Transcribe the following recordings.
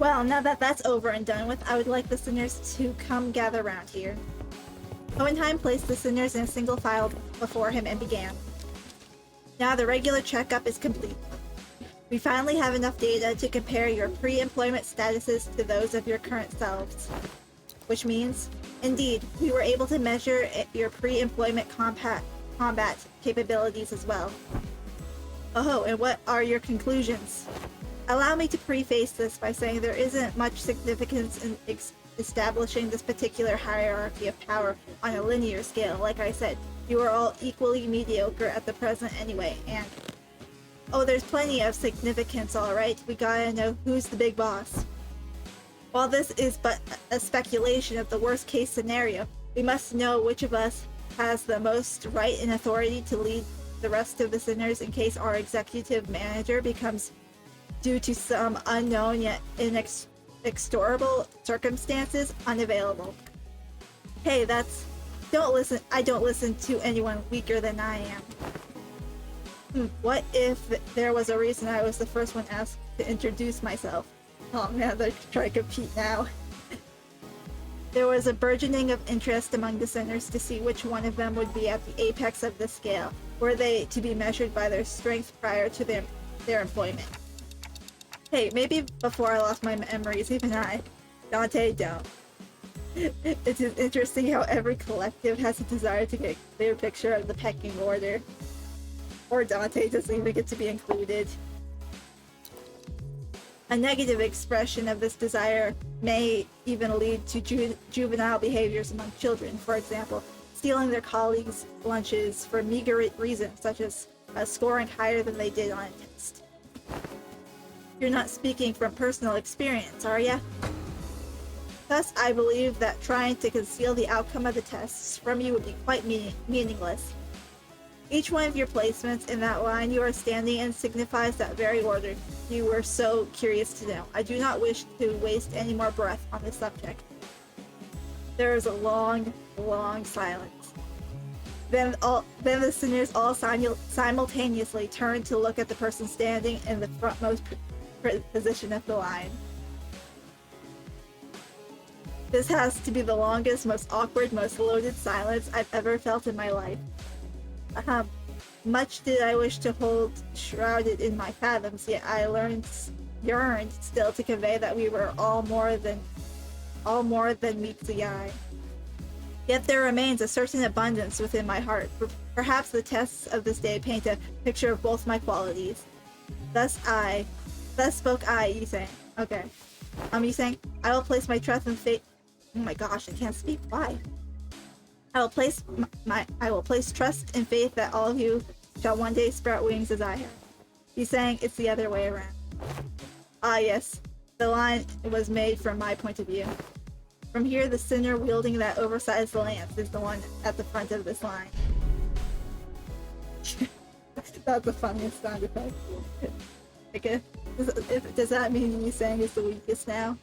Well, now that that's over and done with, I would like the sinners to come gather round here. Hohenheim placed the sinners in a single file before him and began. Now the regular checkup is complete. We finally have enough data to compare your pre-employment statuses to those of your current selves. Which means, indeed, we were able to measure your pre-employment combat capabilities as well. Oh, and what are your conclusions? Allow me to preface this by saying there isn't much significance in establishing this particular hierarchy of power on a linear scale. Like I said, you are all equally mediocre at the present anyway, and... Oh, there's plenty of significance, alright. We gotta know who's the big boss. While this is but a speculation of the worst case scenario, we must know which of us has the most right and authority to lead the rest of the sinners in case our executive manager becomes, due to some unknown yet inexorable circumstances, unavailable. Hey, I don't listen to anyone weaker than I am. What if there was a reason I was the first one asked to introduce myself? Oh man, they're trying to compete now. There was a burgeoning of interest among the sinners to see which one of them would be at the apex of the scale. Were they to be measured by their strength prior to their employment? Hey, maybe before I lost my memories, even I. Dante, don't. It's interesting how every collective has a desire to get a clear picture of the pecking order. Or Dante doesn't even get to be included. A negative expression of this desire may even lead to juvenile behaviors among children. For example, stealing their colleagues' lunches for meager reasons, such as scoring higher than they did on a test. You're not speaking from personal experience, are ya? Thus, I believe that trying to conceal the outcome of the tests from you would be quite meaningless. Each one of your placements in that line you are standing in signifies that very order you were so curious to know. I do not wish to waste any more breath on this subject. There is a long, long silence. Then the sinners all simultaneously turn to look at the person standing in the frontmost position of the line. This has to be the longest, most awkward, most loaded silence I've ever felt in my life. Much did I wish to hold shrouded in my fathoms, yet I yearned still to convey that we were all more than meets the eye. Yet there remains a certain abundance within my heart. Perhaps the tests of this day paint a picture of both my qualities. Thus spoke I, Yusang. Okay. Yusang, I will place my trust and faith. Oh my gosh, I can't speak. Why? I will place trust and faith that all of you shall one day sprout wings as I have. He's saying it's the other way around. Ah yes, the line was made from my point of view. From here, the sinner wielding that oversized lance is the one at the front of this line. That's the funniest sound effect. Okay, does that mean you saying is the weakest now?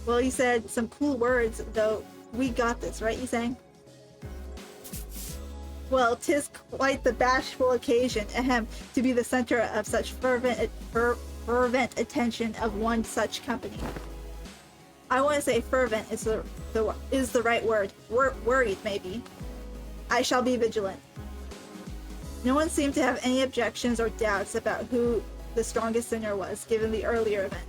Well, you said some cool words, though. We got this, right, you saying? Well, 'tis quite the bashful occasion, to be the center of such fervent attention of one such company. I want to say fervent is the right word. Worried, maybe. I shall be vigilant. No one seemed to have any objections or doubts about who the strongest sinner was, given the earlier event.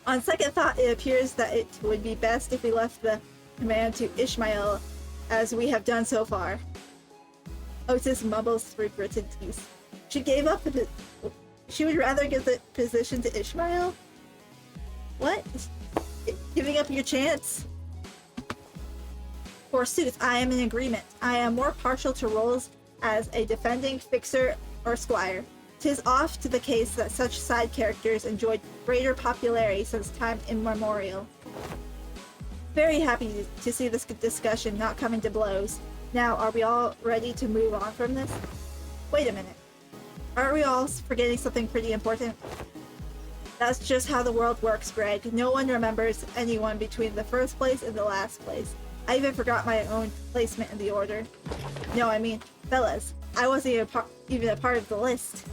On second thought, it appears that it would be best if we left the command to Ishmael, as we have done so far. Otis mumbles through gritted teeth. She would rather give the position to Ishmael? What? Giving up your chance? Forsooth, I am in agreement. I am more partial to roles as a defending fixer or squire. 'Tis oft the case that such side characters enjoyed greater popularity since time immemorial. Very happy to see this discussion not coming to blows. Now, are we all ready to move on from this? Wait a minute. Aren't we all forgetting something pretty important? That's just how the world works, Greg. No one remembers anyone between the first place and the last place. I even forgot my own placement in the order. No, I mean, fellas, I wasn't even a part of the list.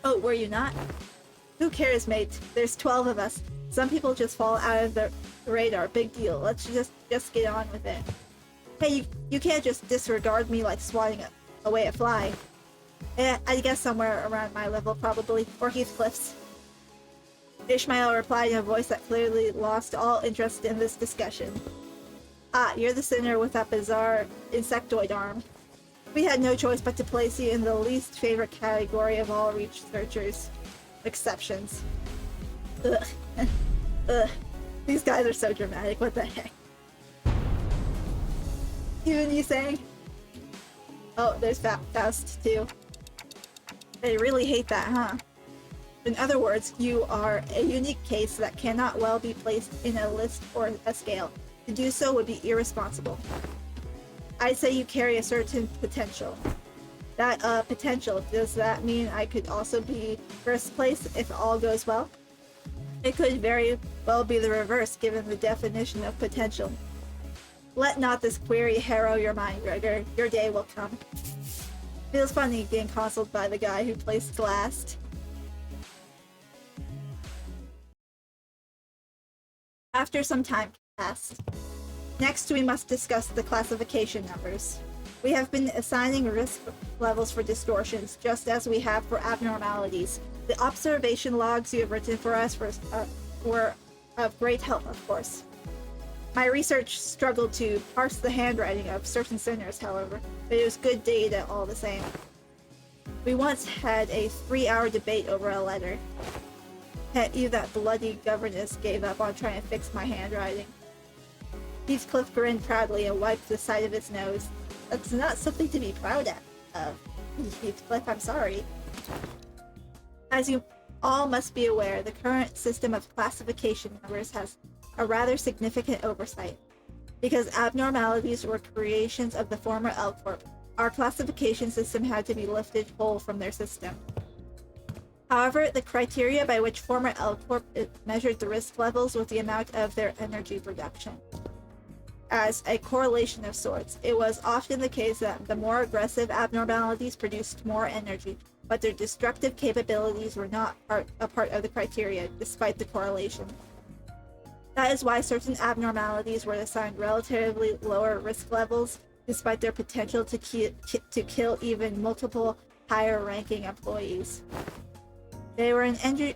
Oh, were you not? Who cares, mate? There's 12 of us. Some people just fall out of the radar. Big deal. Let's just get on with it. Hey, you can't just disregard me like swatting away a fly. I guess somewhere around my level, probably. Or Heathcliff's. Ishmael replied in a voice that clearly lost all interest in this discussion. Ah, you're the sinner with that bizarre insectoid arm. We had no choice but to place you in the least favorite category of all researchers. Exceptions. Ugh. Ugh. These guys are so dramatic, what the heck? Even you saying? Oh, there's Faust too. They really hate that, huh? In other words, you are a unique case that cannot well be placed in a list or a scale. To do so would be irresponsible. I'd say you carry a certain potential. That, potential, does that mean I could also be first place if all goes well? It could very well be the reverse, given the definition of potential. Let not this query harrow your mind, Gregor. Your day will come. Feels funny being consoled by the guy who placed last. After some time passed. Next, we must discuss the classification numbers. We have been assigning risk levels for distortions, just as we have for abnormalities. The observation logs you have written for us were of great help, of course. My research struggled to parse the handwriting of certain sinners, however, but it was good data all the same. We once had a 3-hour debate over a letter. You, that bloody governess, gave up on trying to fix my handwriting. Heathcliff grinned proudly and wiped the side of his nose. That's not something to be proud of. Heathcliff, I'm sorry. As you all must be aware, the current system of classification numbers has a rather significant oversight. Because abnormalities were creations of the former L Corp, our classification system had to be lifted whole from their system. However, the criteria by which former L Corp measured the risk levels was the amount of their energy production. As a correlation of sorts, it was often the case that the more aggressive abnormalities produced more energy, but their destructive capabilities were not a part of the criteria, despite the correlation. That is why certain abnormalities were assigned relatively lower risk levels, despite their potential to kill even multiple higher-ranking employees. They were an energy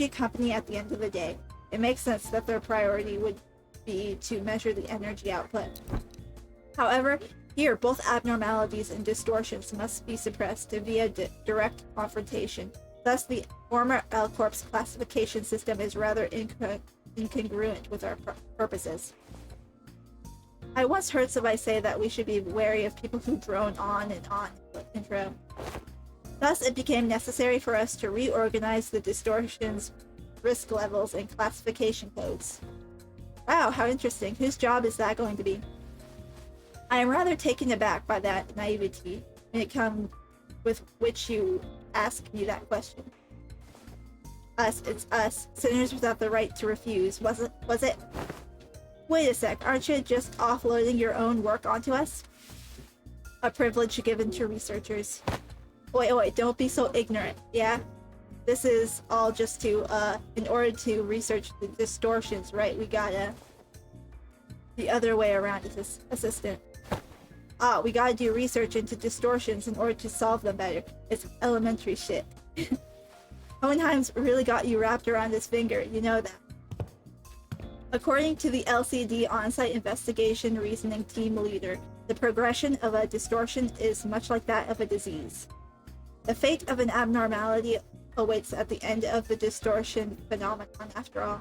company at the end of the day. It makes sense that their priority would be to measure the energy output. However, here both abnormalities and distortions must be suppressed via direct confrontation. Thus, the former L Corp's classification system is rather incongruent with our purposes. I once heard somebody say that we should be wary of people who drone on in the intro. Thus, it became necessary for us to reorganize the distortions, risk levels, and classification codes. Wow, how interesting. Whose job is that going to be? I am rather taken aback by that naivety when it comes with which you ask me that question. Us, it's us, sinners without the right to refuse, was it? Wait a sec, aren't you just offloading your own work onto us? A privilege given to researchers. Wait, don't be so ignorant, yeah? This is all just to, in order to research the distortions, right? We gotta... The other way around, assistant. We gotta do research into distortions in order to solve them better. It's elementary shit. Hohenheim's really got you wrapped around his finger, you know that. According to the LCD on-site investigation reasoning team leader, the progression of a distortion is much like that of a disease. The fate of an abnormality awaits at the end of the distortion phenomenon, after all.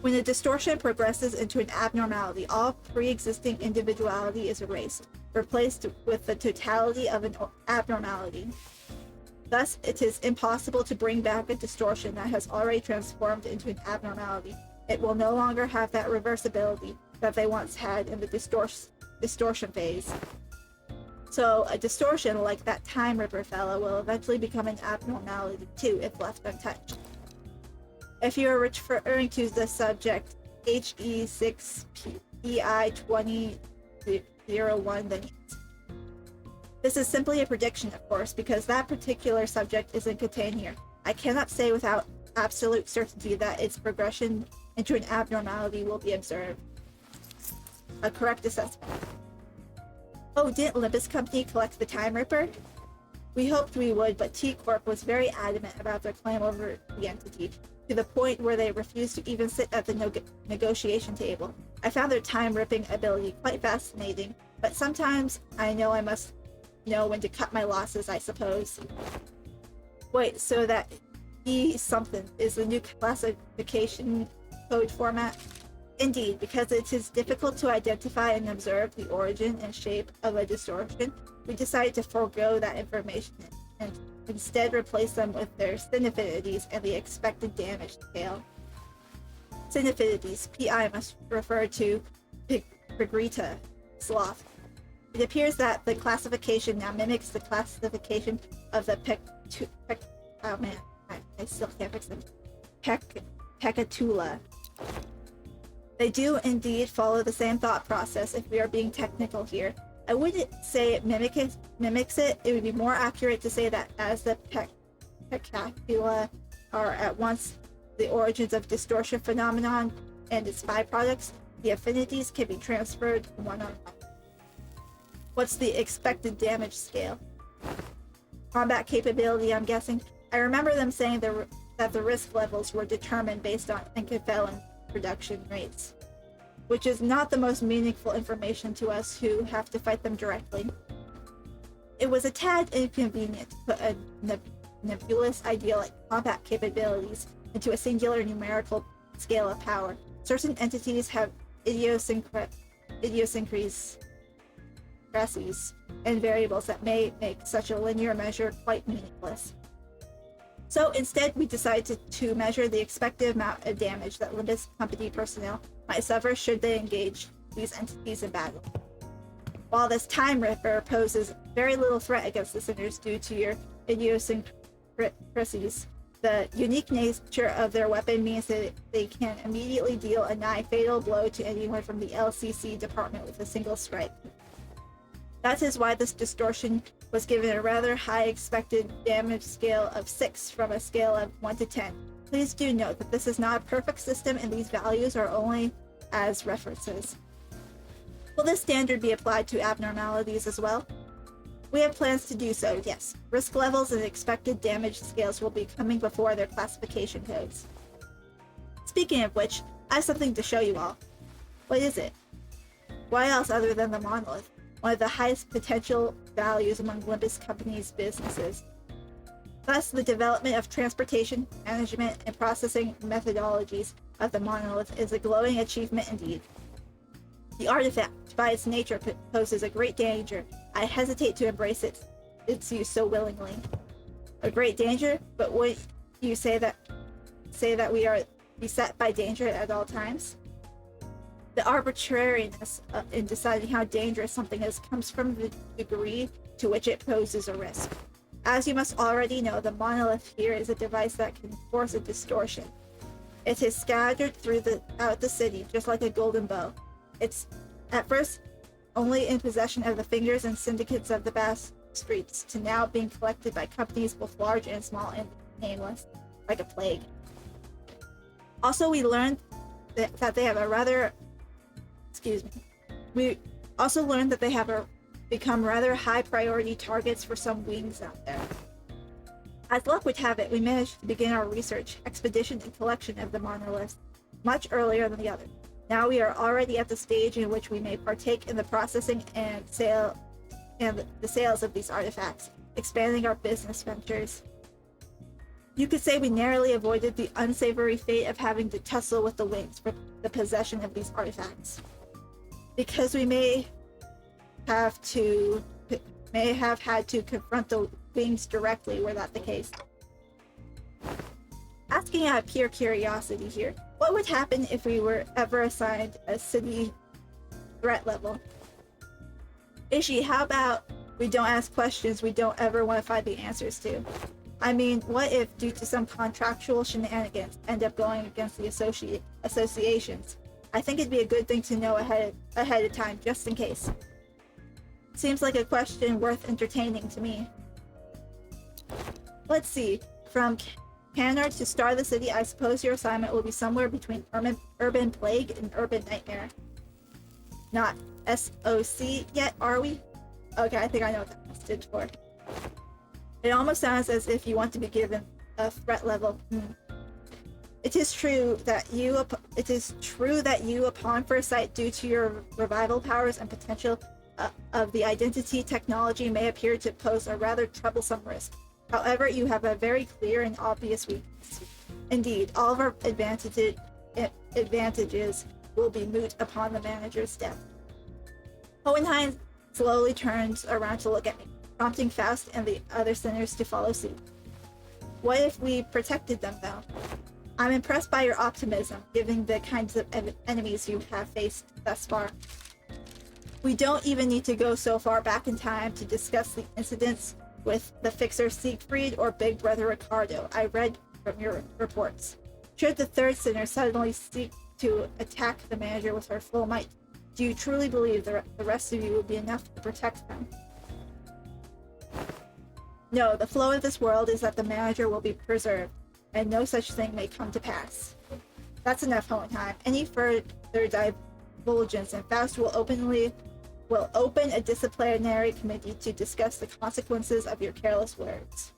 When a distortion progresses into an abnormality, all pre-existing individuality is erased, replaced with the totality of an abnormality. Thus, it is impossible to bring back a distortion that has already transformed into an abnormality. It will no longer have that reversibility that they once had in the distortion phase. So, a distortion like that Time Ripper fellow will eventually become an abnormality too, if left untouched. If you are referring to the subject HE6PEI2001, then yes. This is simply a prediction, of course, because that particular subject isn't contained here. I cannot say without absolute certainty that its progression into an abnormality will be observed. A correct assessment. Oh, didn't Limbus Company collect the Time Ripper? We hoped we would, but T-Corp was very adamant about their claim over the entity, to the point where they refused to even sit at the negotiation table. I found their time-ripping ability quite fascinating, but sometimes I must know when to cut my losses, I suppose. Wait, so that E-something is the new classification code format? Indeed, because it is difficult to identify and observe the origin and shape of a distortion, we decided to forego that information and instead replace them with their synaffinities and the expected damage scale. Synaffinities, PI, must refer to Pregrita sloth. It appears that the classification now mimics the classification of the oh man, I still can't fix them. Pecatula. They do indeed follow the same thought process if we are being technical here. I wouldn't say it mimics it. It would be more accurate to say that as the Pecatula are at once the origins of distortion phenomenon and its byproducts, the affinities can be transferred one on one. What's the expected damage scale? Combat capability, I'm guessing. I remember them saying that the risk levels were determined based on encephalin production rates, which is not the most meaningful information to us who have to fight them directly. It was a tad inconvenient to put a nebulous idea like combat capabilities into a singular numerical scale of power. Certain entities have idiosyncrasies and variables that may make such a linear measure quite meaningless. So instead, we decided to measure the expected amount of damage that Limbus Company personnel might suffer should they engage these entities in battle. While this Time Ripper poses very little threat against the sinners due to your idiosyncrasies, the unique nature of their weapon means that they can immediately deal a nigh-fatal blow to anyone from the LCC department with a single strike. That is why this distortion was given a rather high expected damage scale of 6 from a scale of 1 to 10. Please do note that this is not a perfect system and these values are only as references. Will this standard be applied to abnormalities as well? We have plans to do so, yes. Risk levels and expected damage scales will be coming before their classification codes. Speaking of which, I have something to show you all. What is it? Why else other than the monolith? One of the highest potential values among Limbus Company's businesses. Thus, the development of transportation, management, and processing methodologies of the monolith is a glowing achievement indeed. The artifact, by its nature, poses a great danger. I hesitate to embrace its use so willingly. A great danger? But would you say that we are beset by danger at all times? The arbitrariness in deciding how dangerous something is comes from the degree to which it poses a risk. As you must already know, the monolith here is a device that can force a distortion. It is scattered throughout the city, just like a golden bow. It's, at first, only in possession of the fingers and syndicates of the vast streets, to now being collected by companies both large and small and nameless, like a plague. Also, we learned that they have a rather We also learned that they have become rather high priority targets for some wings out there. As luck would have it, we managed to begin our research, expedition, and collection of the monoliths much earlier than the others. Now we are already at the stage in which we may partake in the processing and the sales of these artifacts, expanding our business ventures. You could say we narrowly avoided the unsavory fate of having to tussle with the wings for the possession of these artifacts. Because we may have had to confront the wings directly were that the case. Asking out of pure curiosity here, what would happen if we were ever assigned a city threat level? Ishi, how about we don't ask questions we don't ever want to find the answers to? I mean, what if, due to some contractual shenanigans, end up going against the associations? I think it'd be a good thing to know ahead of time, just in case. Seems like a question worth entertaining to me. Let's see. From Panner to star the city, I suppose your assignment will be somewhere between urban plague and urban nightmare. Not SOC yet, are we? Okay, I think I know what that stood for. It almost sounds as if you want to be given a threat level. It is true that you, upon first sight, due to your revival powers and potential of the identity technology, may appear to pose a rather troublesome risk. However, you have a very clear and obvious weakness. Indeed, all of our advantages will be moot upon the manager's death. Hohenheim slowly turns around to look at me, prompting Faust and the other sinners to follow suit. What if we protected them, though? I'm impressed by your optimism, given the kinds of enemies you have faced thus far. We don't even need to go so far back in time to discuss the incidents with the fixer Siegfried or Big Brother Ricardo. I read from your reports. Should the third sinner suddenly seek to attack the manager with her full might, do you truly believe the rest of you will be enough to protect them? No, the flow of this world is that the manager will be preserved, and no such thing may come to pass. That's enough, Hohenheim. Any further divulgence, and Faust will open a disciplinary committee to discuss the consequences of your careless words.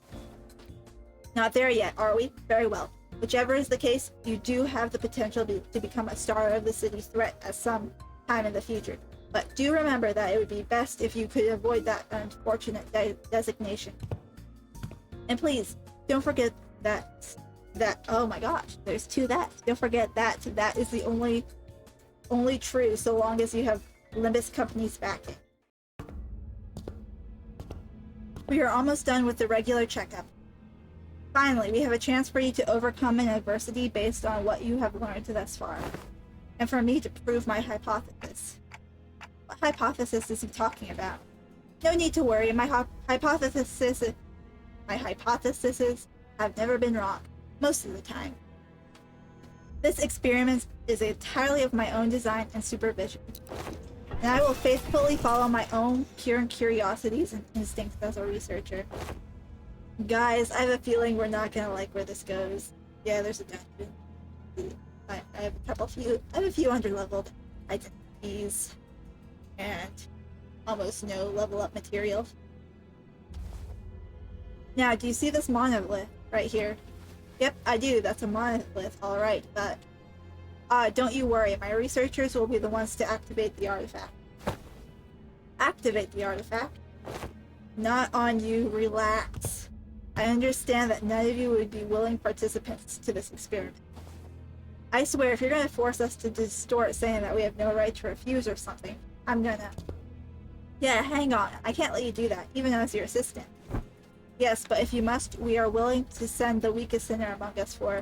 Not there yet, are we? Very well. Whichever is the case, you do have the potential to become a star of the city's threat at some time in the future. But do remember that it would be best if you could avoid that unfortunate designation. And please, don't forget that oh my gosh, there's two that. Don't forget that is the only true so long as you have Limbus Company's backing. We are almost done with the regular checkup. Finally, we have a chance for you to overcome an adversity based on what you have learned thus far, and for me to prove my hypothesis. What hypothesis is he talking about? No need to worry, my hypotheses have never been wrong, most of the time. This experiment is entirely of my own design and supervision, and I will faithfully follow my own pure curiosities and instincts as a researcher. Guys, I have a feeling we're not gonna like where this goes. Yeah, there's a dungeon. I have a few underleveled identities and almost no level up material. Now, do you see this monolith right here? Yep, I do. That's a monolith, alright, but don't you worry, my researchers will be the ones to activate the artifact. Activate the artifact? Not on you, relax. I understand that none of you would be willing participants to this experiment. I swear, if you're gonna force us to distort saying that we have no right to refuse or something, I'm gonna... Yeah, hang on. I can't let you do that, even as your assistant. Yes, but if you must, we are willing to send the weakest sinner among us for...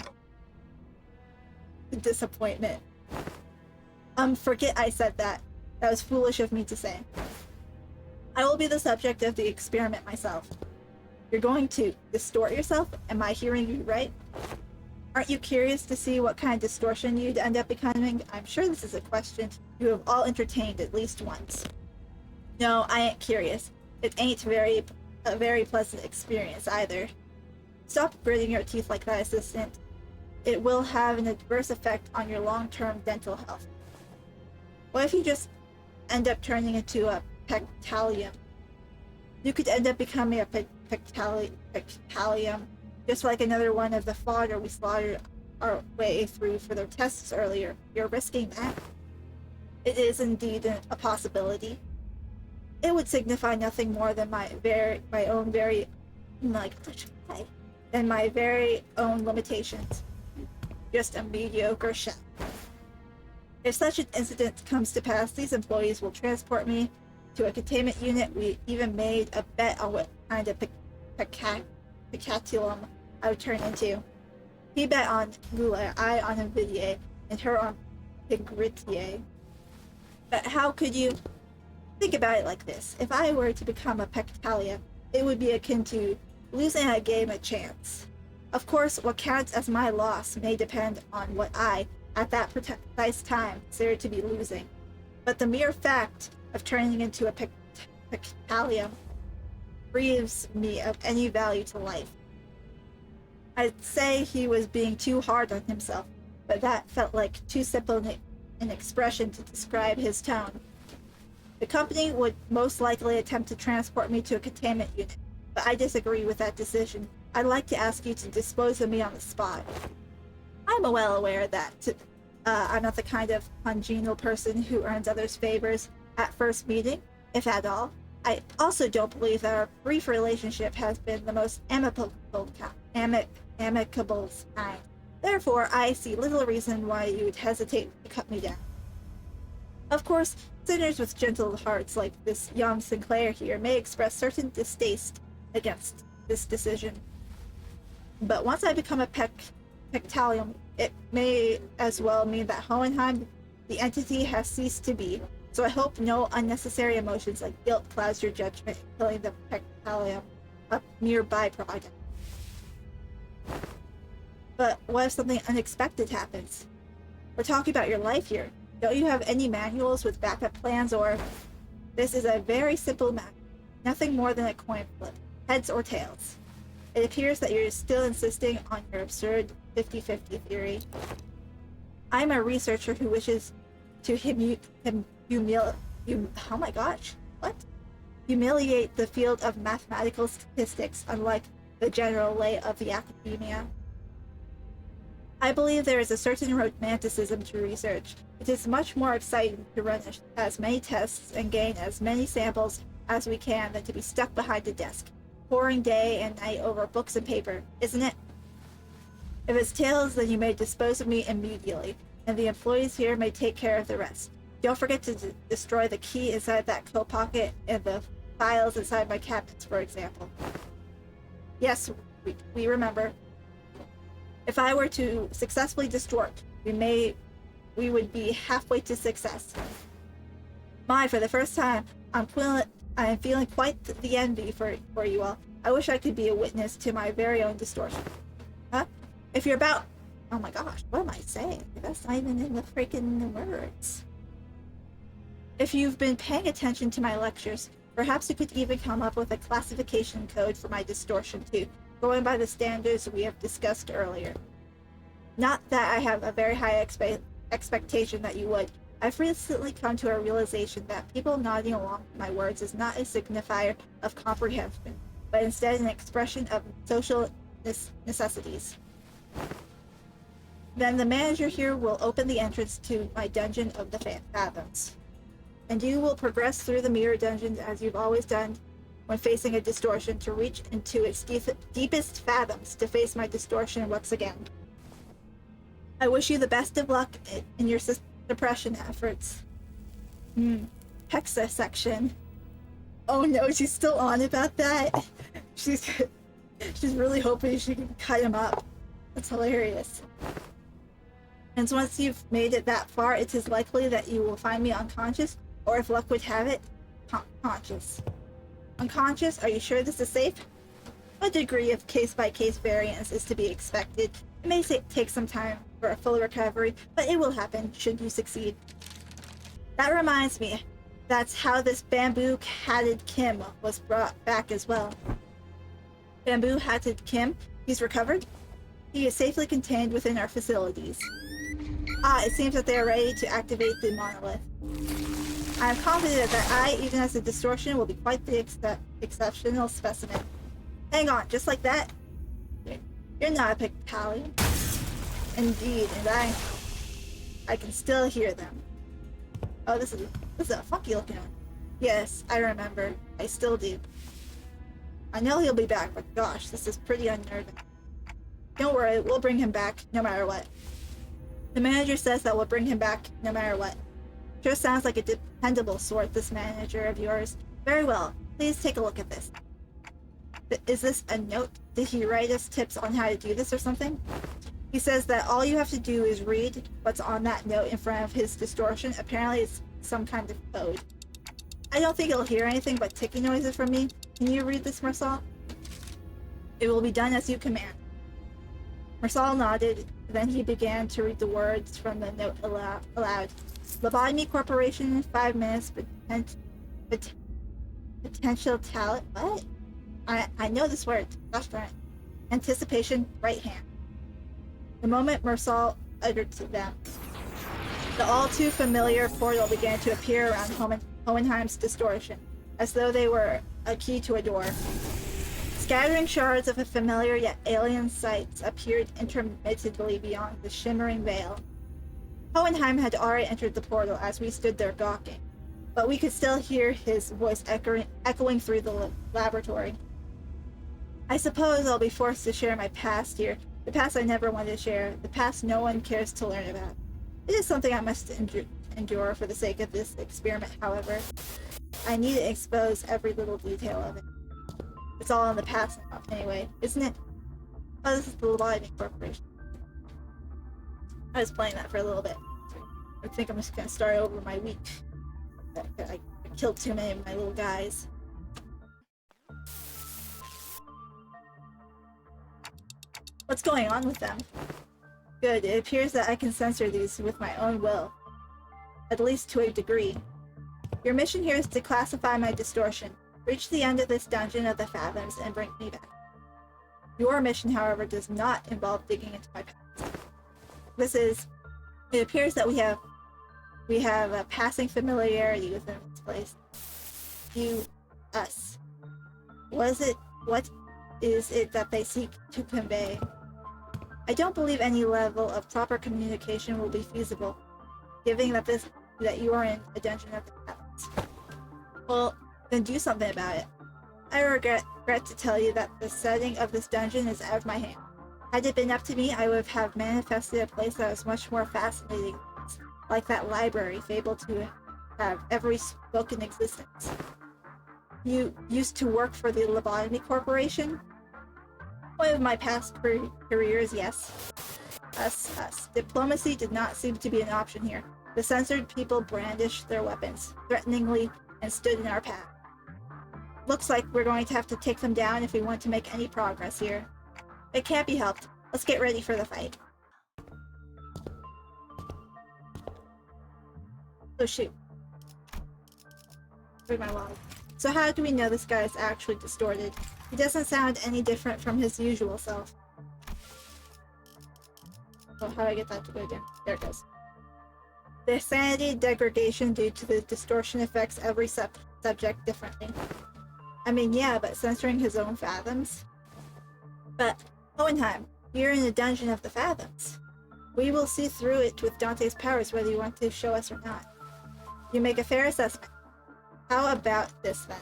disappointment. Forget I said that. That was foolish of me to say. I will be the subject of the experiment myself. You're going to distort yourself? Am I hearing you right? Aren't you curious to see what kind of distortion you'd end up becoming? I'm sure this is a question you have all entertained at least once. No, I ain't curious. It ain't a very pleasant experience either. Stop gritting your teeth like that, assistant. It will have an adverse effect on your long-term dental health. What if you just end up turning into a pectalium? You could end up becoming a pectalium, just like another one of the fodder we slaughtered our way through for their tests earlier. You're risking that. It is indeed a possibility. It would signify nothing more than my very own limitations. Just a mediocre chef. If such an incident comes to pass, these employees will transport me to a containment unit. We even made a bet on what kind of pecatulum I would turn into. He bet on Gula, I on Nvidia, and her on Pigritier. But how could you... Think about it like this. If I were to become a Pectalia, it would be akin to losing a game a chance. Of course, what counts as my loss may depend on what I, at that precise time, consider to be losing. But the mere fact of turning into a Pectalium grieves me of any value to life. I'd say he was being too hard on himself, but that felt like too simple an expression to describe his tone. The company would most likely attempt to transport me to a containment unit, but I disagree with that decision. I'd like to ask you to dispose of me on the spot. I'm well aware that I'm not the kind of congenial person who earns others' favors at first meeting, if at all. I also don't believe that our brief relationship has been the most amicable kind. Therefore, I see little reason why you would hesitate to cut me down. Of course, sinners with gentle hearts like this young Sinclair here may express certain distaste against this decision. But once I become a Pectalium, it may as well mean that Hohenheim, the entity, has ceased to be. So I hope no unnecessary emotions like guilt clouds your judgment in killing the Pectalium, a mere byproduct. But what if something unexpected happens? We're talking about your life here. Don't you have any manuals with backup plans, or... This is a very simple matter. Nothing more than a coin flip. Heads or tails. It appears that you're still insisting on your absurd 50-50 theory. I'm a researcher who wishes to humiliate the field of mathematical statistics, unlike the general lay of the academia. I believe there is a certain romanticism to research. It is much more exciting to run as many tests and gain as many samples as we can than to be stuck behind a desk, poring day and night over books and paper, isn't it? If it's tails, then you may dispose of me immediately, and the employees here may take care of the rest. Don't forget to destroy the key inside that coat pocket and the files inside my cabinets, for example. Yes, we remember. If I were to successfully distort, we would be halfway to success. For the first time, I'm feeling quite the envy for you all. I wish I could be a witness to my very own distortion. Huh? If you're about... Oh my gosh, what am I saying? That's not even in the freaking words. If you've been paying attention to my lectures, perhaps you could even come up with a classification code for my distortion too, going by the standards we have discussed earlier. Not that I have a very high expectation that you would. I've recently come to a realization that people nodding along to my words is not a signifier of comprehension, but instead an expression of social necessities. Then the manager here will open the entrance to my dungeon of the fathoms. And you will progress through the mirror dungeons as you've always done when facing a distortion, to reach into its deepest fathoms to face my distortion once again. I wish you the best of luck in your suppression efforts. Hexa section. Oh no, she's still on about that? She's really hoping she can cut him up. That's hilarious. And once you've made it that far, it is likely that you will find me unconscious, or if luck would have it, conscious. Unconscious? Are you sure this is safe? A degree of case-by-case variance is to be expected. It may take some time for a full recovery, but it will happen should you succeed. That reminds me, that's how this bamboo-hatted Kim was brought back as well. Bamboo-hatted Kim? He's recovered? He is safely contained within our facilities. It seems that they are ready to activate the monolith. I am confident that I, even as a distortion, will be quite the exceptional specimen. Hang on, just like that? You're not a Pictalion. Indeed, and I can still hear them. Oh, this is a funky looking one. Yes, I remember. I still do. I know he'll be back, but gosh, this is pretty unnerving. Don't worry, we'll bring him back no matter what. The manager says that we'll bring him back no matter what. Sure sounds like a dependable sort, this manager of yours. Very well. Please take a look at this. Is this a note? Did he write us tips on how to do this or something? He says that all you have to do is read what's on that note in front of his distortion. Apparently it's some kind of code. I don't think it'll hear anything but ticking noises from me. Can you read this, Marsal? It will be done as you command. Marsal nodded, then he began to read the words from the note aloud. Lobotomy Corporation, 5 minutes, potential talent. What? I know this word. Gosh darn it. Anticipation, right hand. The moment Mersal uttered to them, the all-too-familiar portal began to appear around Hohenheim's distortion, as though they were a key to a door. Scattering shards of a familiar yet alien sights appeared intermittently beyond the shimmering veil. Hohenheim had already entered the portal as we stood there gawking, but we could still hear his voice echoing through the laboratory. I suppose I'll be forced to share my past here, the past I never wanted to share, the past no one cares to learn about. It is something I must endure for the sake of this experiment, however. I need to expose every little detail of it. It's all in the past now, anyway, isn't it? Oh, this is the Lobotomy Corporation. I was playing that for a little bit. I think I'm just gonna start over my week. I killed too many of my little guys. What's going on with them? Good, it appears that I can censor these with my own will. At least to a degree. Your mission here is to classify my distortion, reach the end of this dungeon of the fathoms, and bring me back. Your mission, however, does not involve digging into my past. It appears that we have a passing familiarity within this place. Us. What is it that they seek to convey? I don't believe any level of proper communication will be feasible, given that you are in a dungeon of the fathoms. Well, then do something about it. I regret to tell you that the setting of this dungeon is out of my hand. Had it been up to me, I would have manifested a place that was much more fascinating, like that library fabled to have every book in existence. You used to work for the Lobotomy Corporation? One of my past careers, yes. Us. Diplomacy did not seem to be an option here. The censored people brandished their weapons, threateningly, and stood in our path. Looks like we're going to have to take them down if we want to make any progress here. It can't be helped. Let's get ready for the fight. Oh shoot. Where's my wallet? So how do we know this guy is actually distorted? He doesn't sound any different from his usual self. Oh, how do I get that to go down? There it goes. The sanity degradation due to the distortion affects every subject differently. I mean, yeah, but censoring his own fathoms? But, Hohenheim, you're in the dungeon of the fathoms. We will see through it with Dante's powers whether you want to show us or not. You make a fair assessment. How about this then?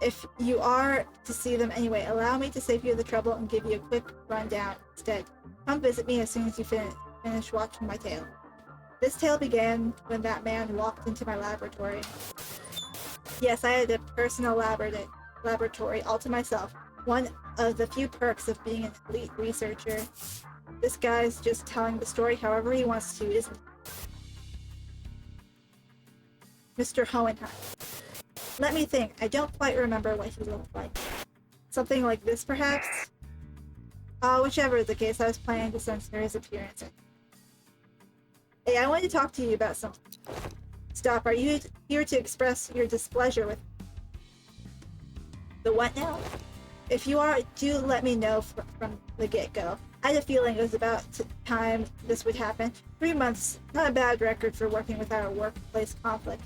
If you are to see them anyway, allow me to save you the trouble and give you a quick rundown instead. Come visit me as soon as you finish watching my tale. This tale began when that man walked into my laboratory. Yes, I had a personal laboratory all to myself. One of the few perks of being an elite researcher. This guy's just telling the story however he wants to, isn't he? Mr. Hohenheim. Let me think. I don't quite remember what he looked like. Something like this, perhaps? Whichever the case, I was planning to censor his appearance. Hey, I want to talk to you about something. Stop. Are you here to express your displeasure with the what now? If you are, do let me know from the get-go. I had a feeling it was about time this would happen. 3 months, not a bad record for working without a workplace conflict.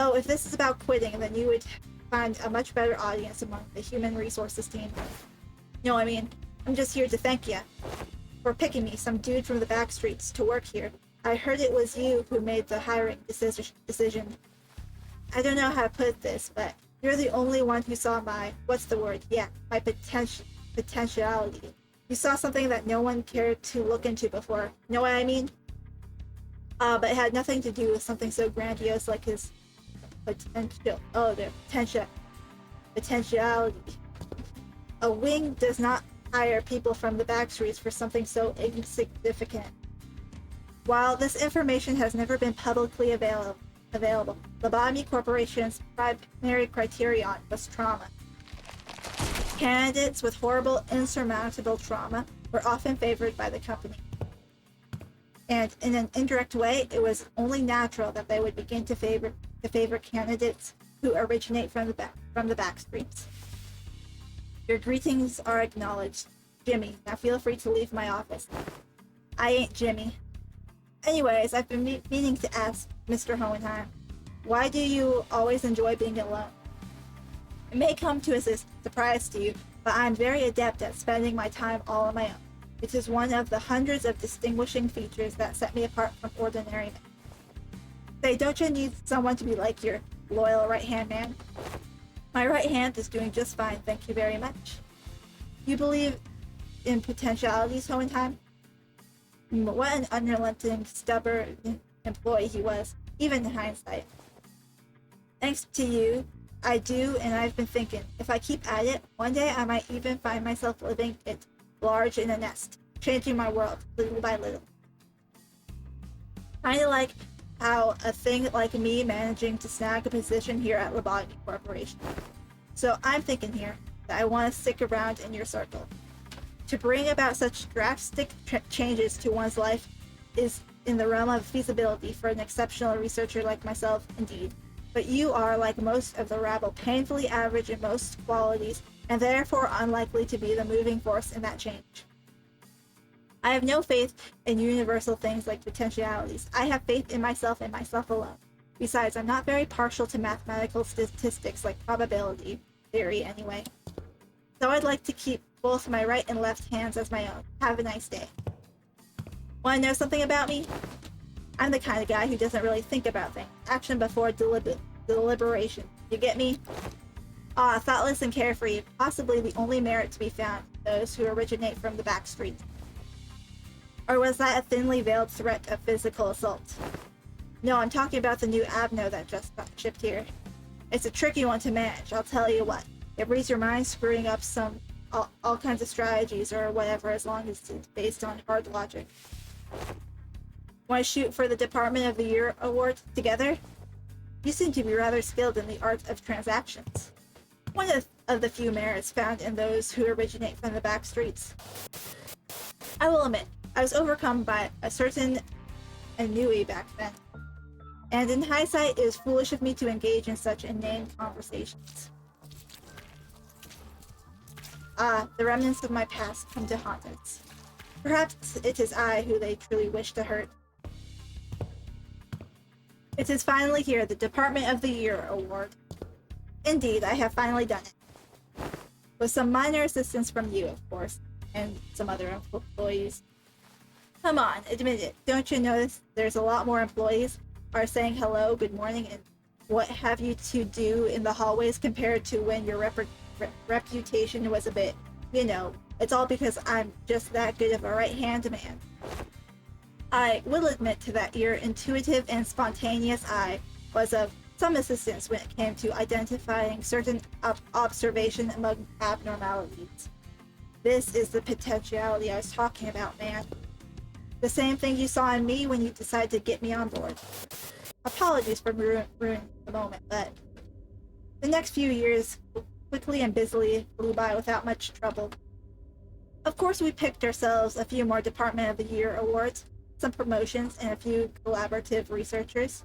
Oh, if this is about quitting, then you would find a much better audience among the human resources team. No, I mean, I'm just here to thank you for picking me, some dude from the back streets, to work here. I heard it was you who made the hiring decision. I don't know how to put this, but you're the only one who saw my, what's the word? Yeah, my potentiality. You saw something that no one cared to look into before. Know what I mean? But it had nothing to do with something so grandiose like his potential. Oh, the potentiality. A wing does not hire people from the back streets for something so insignificant. While this information has never been publicly available, Lobotomy Corporation's primary criterion was trauma. Candidates with horrible, insurmountable trauma were often favored by the company. And in an indirect way, it was only natural that they would begin to favor candidates who originate from the back streets. Your greetings are acknowledged. Jimmy, now feel free to leave my office. I ain't Jimmy. Anyways, I've been meaning to ask Mr. Hohenheim, why do you always enjoy being alone? It may come to as a surprise to you, but I'm very adept at spending my time all on my own. It is one of the hundreds of distinguishing features that set me apart from ordinary men. Say, don't you need someone to be like your loyal right-hand man? My right hand is doing just fine, thank you very much. You believe in potentialities, Hohenheim? What an unrelenting, stubborn employee he was, even in hindsight. Thanks to you, I do, and I've been thinking, if I keep at it, one day I might even find myself living it large in a nest, changing my world, little by little. Kinda like how a thing like me managing to snag a position here at Lobotomy Corporation. So I'm thinking here that I want to stick around in your circle. To bring about such drastic changes to one's life is in the realm of feasibility for an exceptional researcher like myself, indeed. But you are, like most of the rabble, painfully average in most qualities, and therefore unlikely to be the moving force in that change. I have no faith in universal things like potentialities. I have faith in myself and myself alone. Besides, I'm not very partial to mathematical statistics like probability theory anyway. So I'd like to keep both my right and left hands as my own. Have a nice day. Want to know something about me? I'm the kind of guy who doesn't really think about things. Action before deliberation. You get me? Thoughtless and carefree. Possibly the only merit to be found in those who originate from the back streets. Or was that a thinly veiled threat of physical assault? No, I'm talking about the new Abno that just got shipped here. It's a tricky one to manage, I'll tell you what. It reads your mind, screwing up all kinds of strategies or whatever, as long as it's based on hard logic. Want to shoot for the Department of the Year award together? You seem to be rather skilled in the art of transactions. One of the few merits found in those who originate from the back streets. I will admit, I was overcome by a certain ennui back then. And in hindsight, it was foolish of me to engage in such inane conversations. The remnants of my past come to haunt us. Perhaps it is I who they truly wish to hurt. It is finally here, the Department of the Year award. Indeed, I have finally done it. With some minor assistance from you, of course, and some other employees. Come on, admit it. Don't you notice there's a lot more employees are saying hello, good morning, and what have you to do in the hallways compared to when your reputation was a bit, it's all because I'm just that good of a right-hand man. I will admit to that your intuitive and spontaneous eye was of some assistance when it came to identifying certain observation among abnormalities. This is the potentiality I was talking about, man. The same thing you saw in me when you decided to get me on board. Apologies for ruining the moment, but the next few years quickly and busily flew by without much trouble. Of course, we picked ourselves a few more Department of the Year awards, some promotions, and a few collaborative researchers.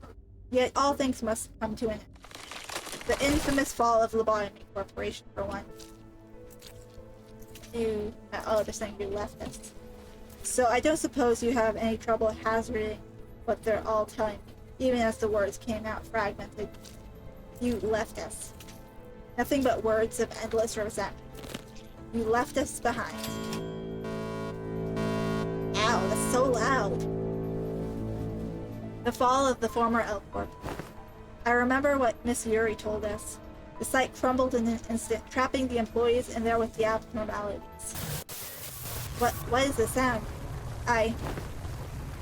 Yet all things must come to an end. The infamous fall of Lobotomy Corporation, for one. They're saying you left us. So I don't suppose you have any trouble hazarding what they're all telling me, even as the words came out fragmented. You left us. Nothing but words of endless resentment. You left us behind. Ow, that's so loud. The fall of the former Elk Corp. I remember what Miss Yuri told us. The site crumbled in an instant, trapping the employees in there with the abnormalities. What is the sound?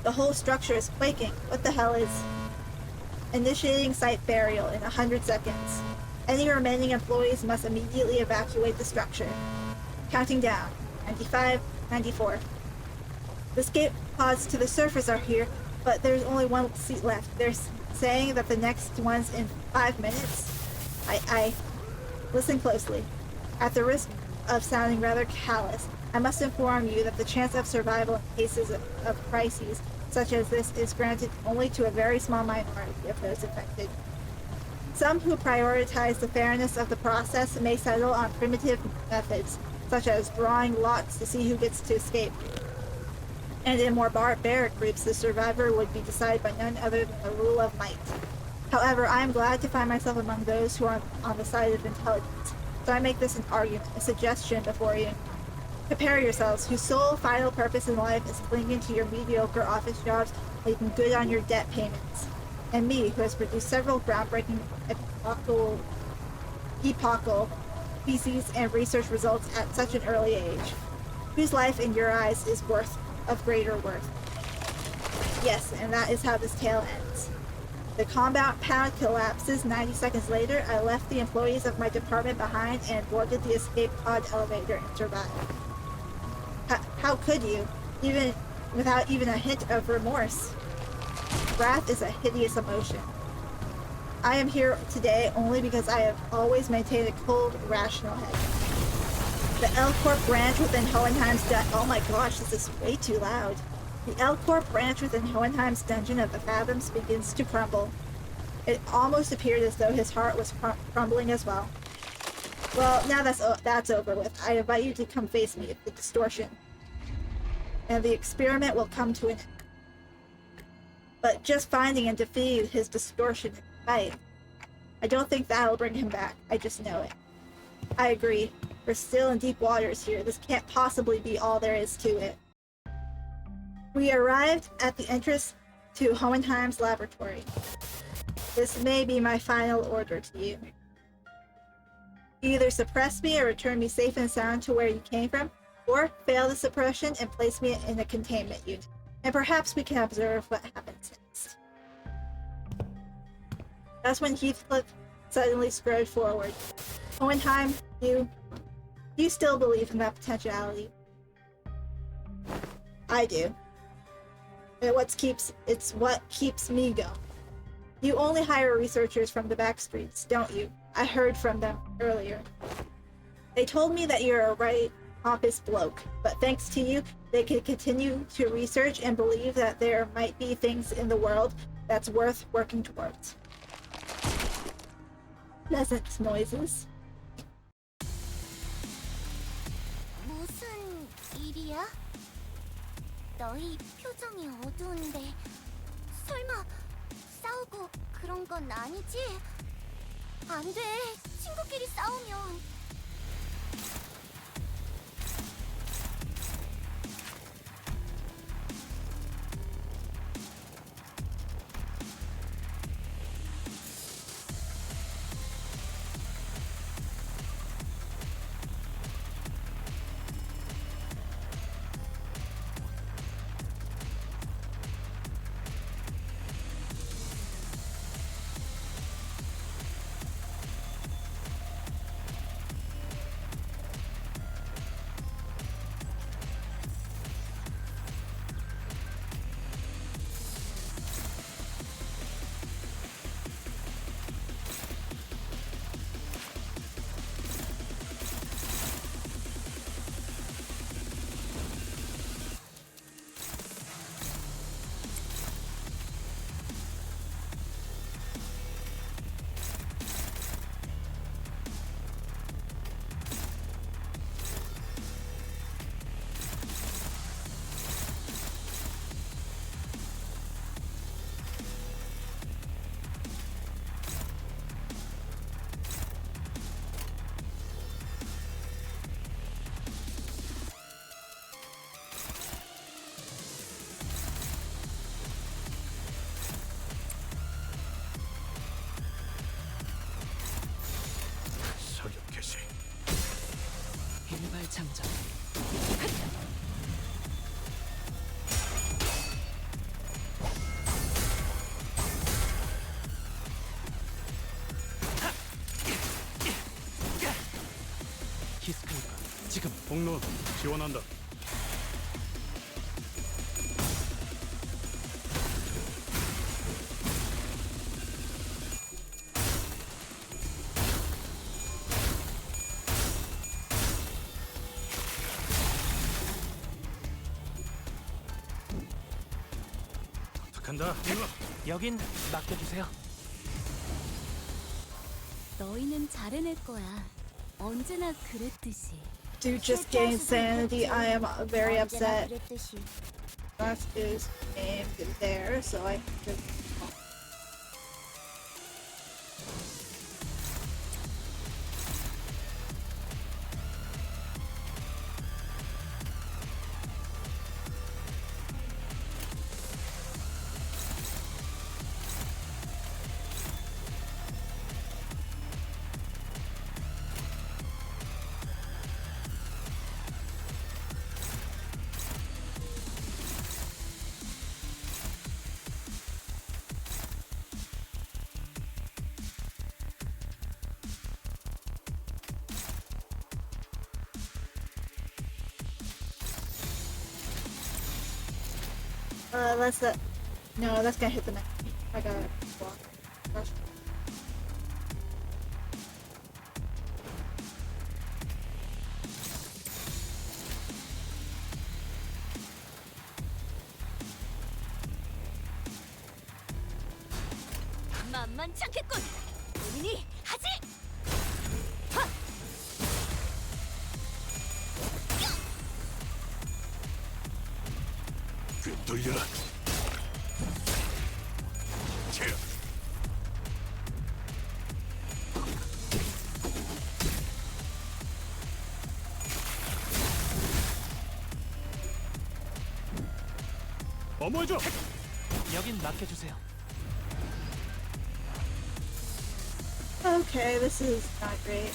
The whole structure is quaking. What the hell is... Initiating site burial in 100 seconds. Any remaining employees must immediately evacuate the structure. Counting down. 95, 94. The escape pods to the surface are here, but there's only one seat left. They're saying that the next one's in 5 minutes. Listen closely. At the risk of sounding rather callous, I must inform you that the chance of survival in cases of crises such as this is granted only to a very small minority of those affected. Some who prioritize the fairness of the process may settle on primitive methods, such as drawing lots to see who gets to escape. And in more barbaric groups, the survivor would be decided by none other than the rule of might. However, I am glad to find myself among those who are on the side of intelligence, so I make this an argument, a suggestion before you. Prepare yourselves, whose sole final purpose in life is clinging to your mediocre office jobs, making good on your debt payments. And me, who has produced several groundbreaking epochal theses and research results at such an early age, whose life in your eyes is of greater worth. Yes, and that is how this tale ends. The compound collapses. 90 seconds later, I left the employees of my department behind and boarded the escape pod elevator and survived. How could you? Even without even a hint of remorse. Wrath is a hideous emotion. I am here today only because I have always maintained a cold, rational head. The L Corp branch within Hohenheim's oh my gosh, this is way too loud. The L Corp branch within Hohenheim's dungeon of the Fathoms begins to crumble. It almost appeared as though his heart was crumbling as well. Well, now that's over with. I invite you to come face me, the distortion. And the experiment will come to an end. But just finding and defeating his distortion in the fight, I don't think that'll bring him back. I just know it. I agree. We're still in deep waters here. This can't possibly be all there is to it. We arrived at the entrance to Hohenheim's laboratory. This may be my final order to you. Either suppress me or return me safe and sound to where you came from, or fail the suppression and place me in a containment unit. And perhaps we can observe what happens next. That's when Heathcliff suddenly strode forward. Hohenheim, you still believe in that potentiality. I do. It's what keeps me going. You only hire researchers from the back streets, don't you? I heard from them earlier. They told me that you're a right pompous bloke, but thanks to you, they can continue to research and believe that there might be things in the world that's worth working towards. Pleasant noises. 무슨 일이야? 너희 표정이 어두운데 설마 싸우고 그런 건 아니지? 안 돼. 친구끼리 싸우면 일발장전. 히스크니까 지금 폭로 지원한다. 간다. 여긴 맡겨주세요. 너희는 잘해낼 거야. 언제나 그랬듯이. Dude just gained sanity. I am very 언제나 upset. 그랬듯이. That is aimed there, so I just. That's the. No, that's gonna hit the next. I got it. Block. Gosh. 만만찮겠군. 본인이 하지. 돌려라. 어머해줘. 여긴 맡겨주세요. Okay, this is not great.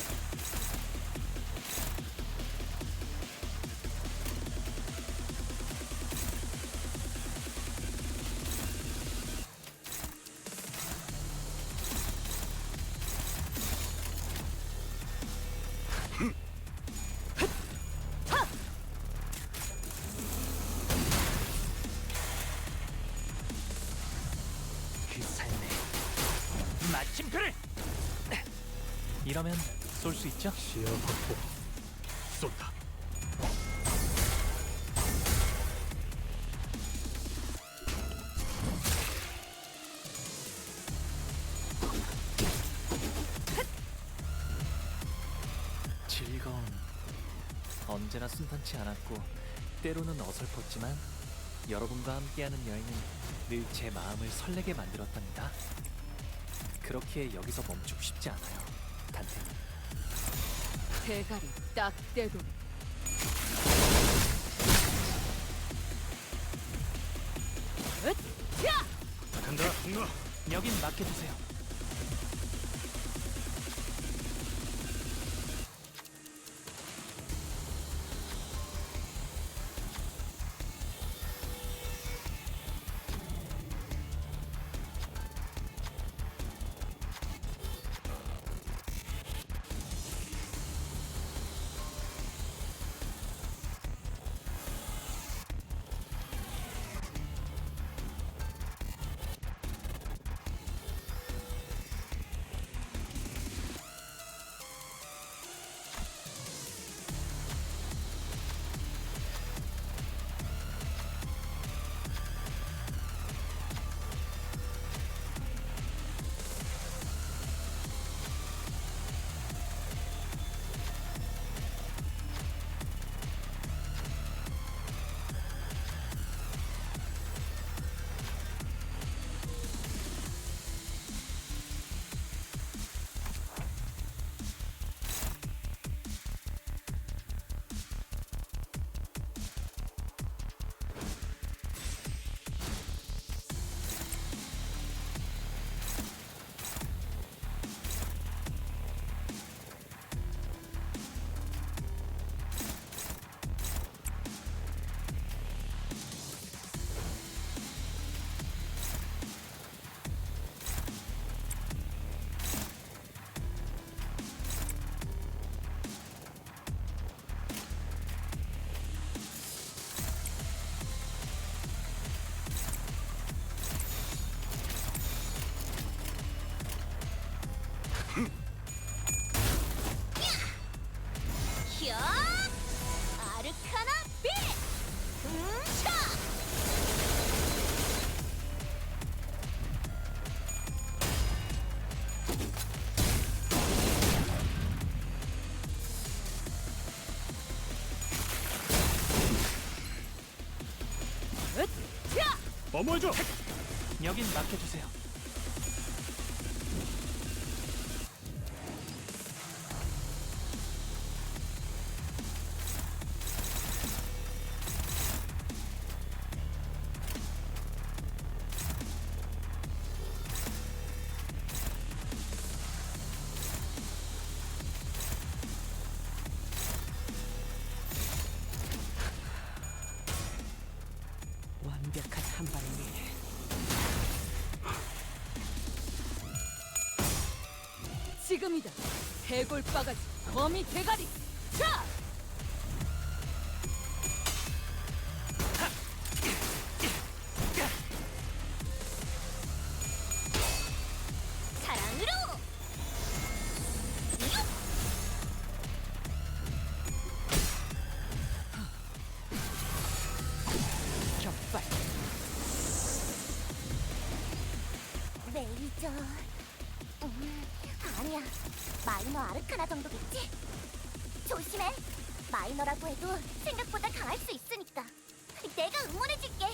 그 삶에 마침표를! 이러면 쏠 수 있죠? 시야 확보. 쏜다. 즐거움. 언제나 순탄치 않았고 때로는 어설펐지만 여러분과 함께하는 여행은 늘 제 마음을 설레게 만들었답니다. 그렇게 여기서 멈추고 싶지 않아요, 단테님. 대가리 딱 떼도 간다. 폭로. 여긴 맡겨주세요. 어머해줘. 여긴 맡겨주세요. 완벽한 한 발을 위해 지금이다. 해골 바가지 거미 대가리 자! 사랑으로. 육! 격발 레이저. 아니야. 마이너 아르카나 정도겠지? 조심해. 마이너라고 해도 생각보다 강할 수 있으니까. 내가 응원해줄게.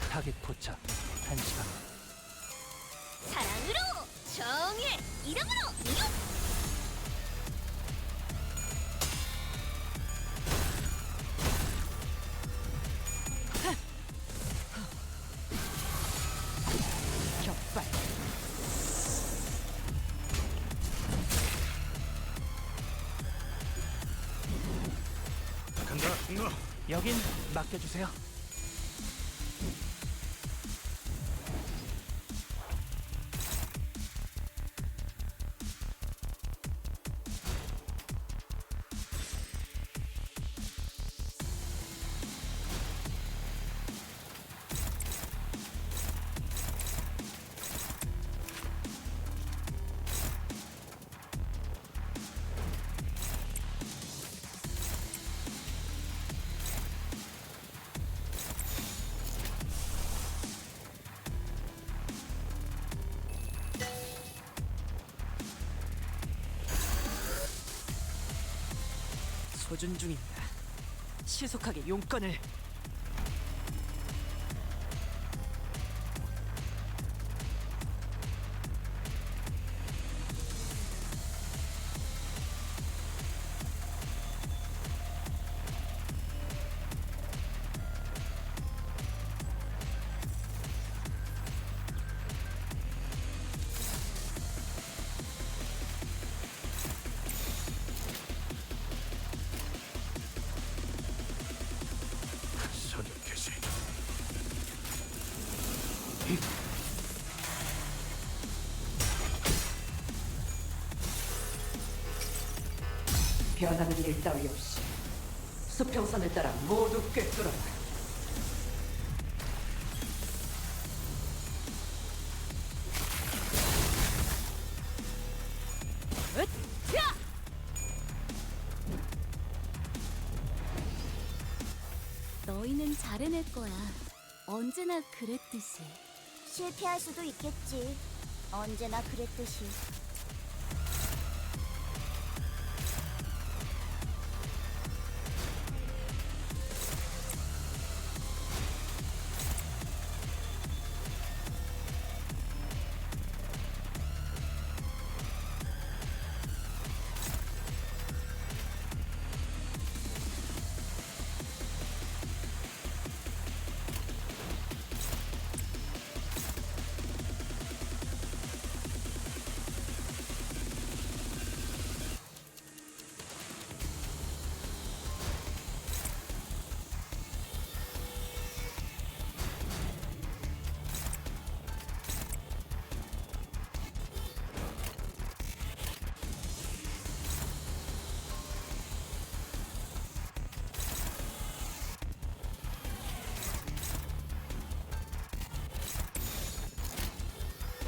타겟 포착 1시간. 사랑으로. 정의 이름으로. 육! 격발 간다. 분노. 여긴 맡겨주세요. 소준 중입니다. 신속하게 용건을 사격 개시. 변하는 일 따위 없이 수평선을 따라 모두 꿰뚫어라. 으쌰! 너희는 잘해낼 거야. 언제나 그랬듯이. 실패할 수도 있겠지. 언제나 그랬듯이.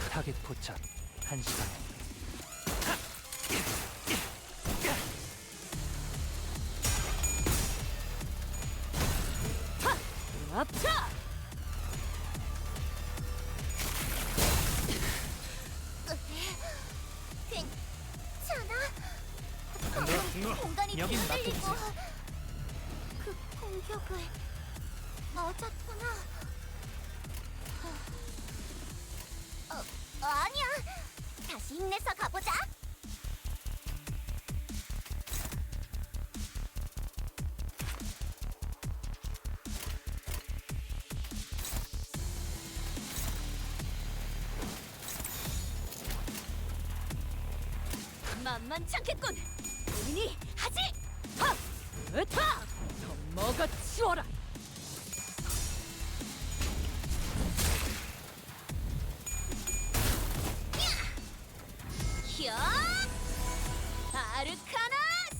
타겟 포착 1시간. 공간이 여긴 흔들리고 맡겨주세요. 그 공격을 맞았구나. 아니야. 다시 힘내서 가보자. 만만찮겠군. 본인이 하지. 하! 으타! 더 먹어치워라. 야! 아르카나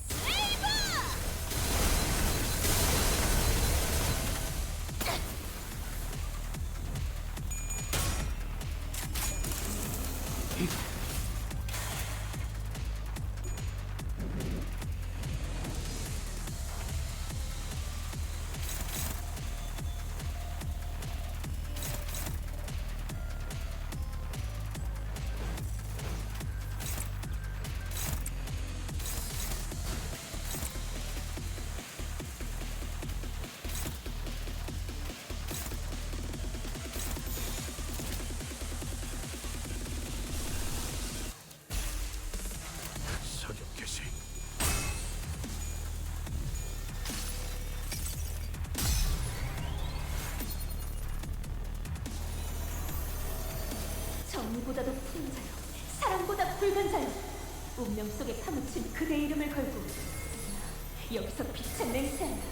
슬레이버! 사격 개시. 정의보다도 푸른 자여, 사랑보다 붉은 자여, 운명 속에 파묻힌 그대의 이름을 걸고 여기서 빛의 맹세한다.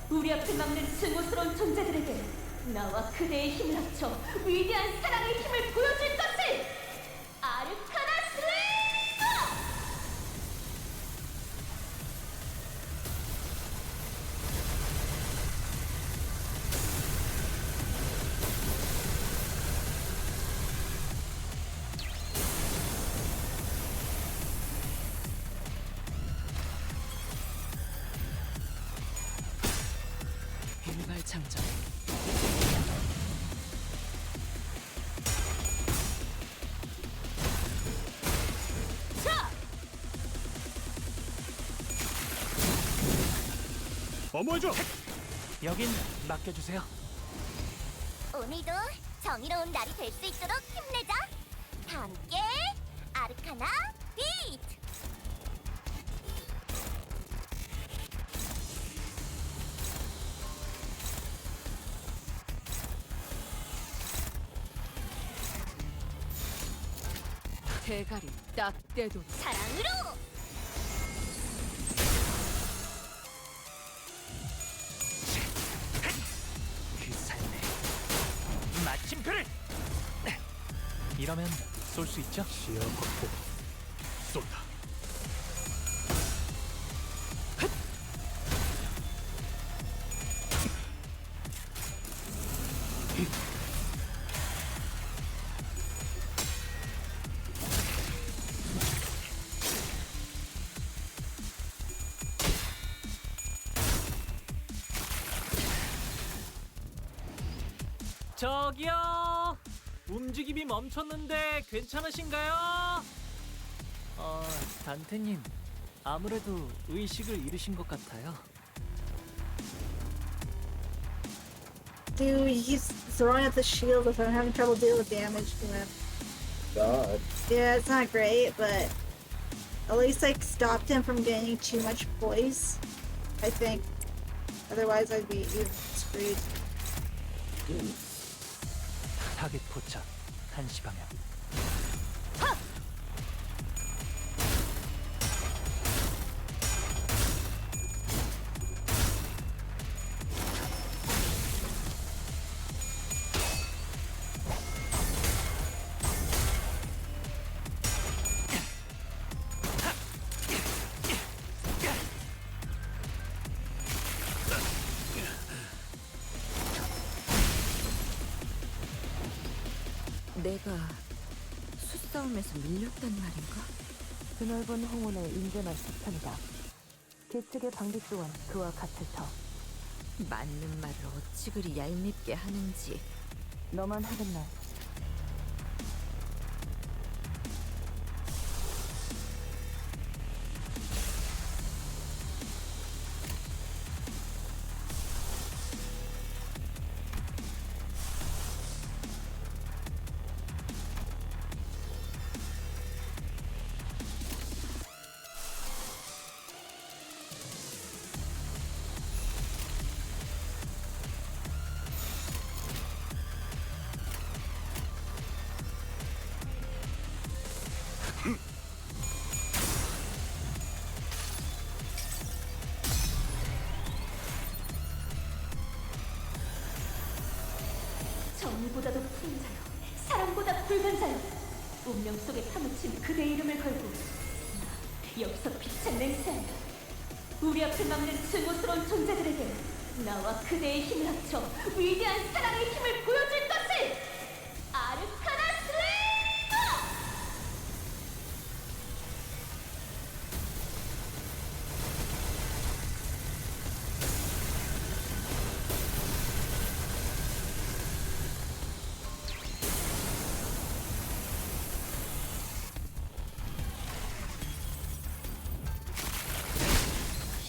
우리 앞을 막는 증오스러운 존재들에게 나와 그대의 힘을 합쳐 위대한 사랑의 힘을 보여줄 것을! 아르카나 슬레이버! 일발장전. 어머해줘. 여긴 맡겨주세요. 오늘도 정의로운 날이 될 수 있도록 힘내자. 다 함께 아르카나 비트. 대가리 딱 떼도 사랑으로. 그 삶에 마침표를. 이러면 쏠 수 있죠? 시야 확보. 쏜다. 저기요. 움직임이 멈췄는데 괜찮으신가요? 단테님, 아무래도 의식을 잃으신 것 같아요. Dude, he's throwing up the shield if I'm having trouble dealing with damage to him. God. Yeah, it's not great, but at least I stopped him from gaining too much poise, I think. Otherwise, I'd be even screwed. 타겟 포착. 1시 방향. 내가 수싸움에서 밀렸단 말인가? 드넓은 홍원의 인재만 수편이다. 계측의 방비 또한 그와 같을 터. 맞는 말을 어찌 그리 얄밉게 하는지. 너만 하겠나? 운명 속에 파묻힌 그대 이름을 걸고 나 여기서 빛의 맹세한다. 우리 앞을 막는 증오스러운 존재들에게 나와 그대의 힘을 합쳐 위대한 사랑의 힘을 보여줄 것을! 아르카나 슬레이버!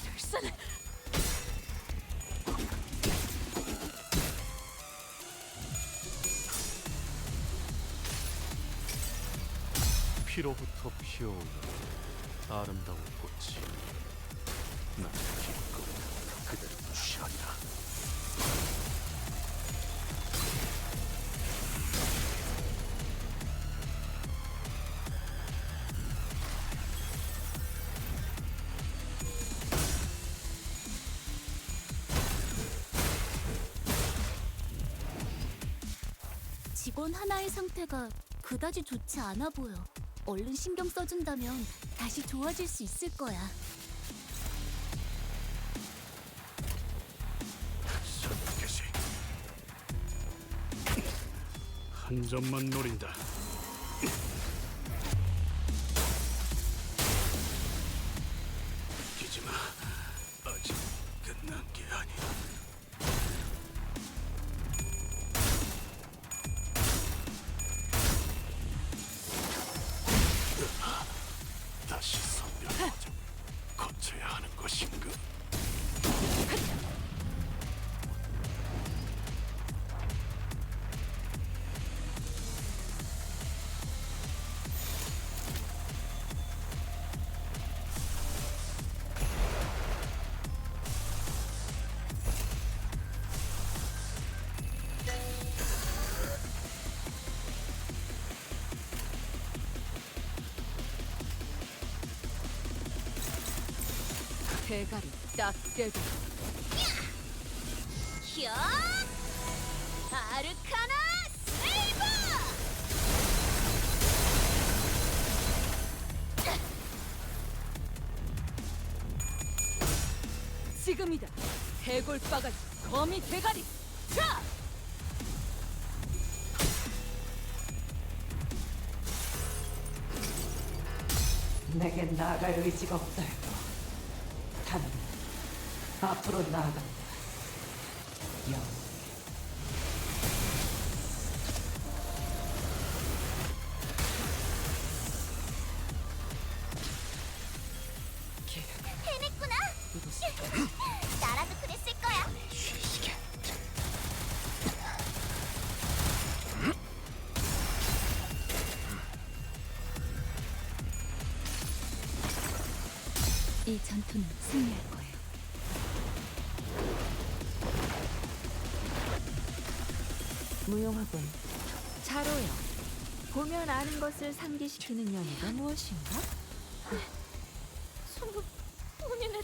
열선 피로부터 피어오는 아름다운 꽃이 나는 기꺼이 그대를 무시하리라. 직원 하나의 상태가 그다지 좋지 않아 보여. 얼른 신경 써준다면 다시 좋아질 수 있을 거야. 사격 개시. 한 점만 노린다. 기지마. 아직 끝난 게 아니야. 다시 선별 과정을 거쳐야 하는 것인가? 대가리 딱 떼고 야! 아르카나 세이버! 지금이다. 해골 바가지 거미 대가리 자! 내겐 나아갈 의지가 없다 해도 나는 앞으로 나아간다. 영. 해냈구나. 나라도 그랬을 거야. 이 전투는 승리할 거예요. 무용하군. 자로요. 보면 아는 것을 상기시키는 연유가 무엇인가? 소문 본인의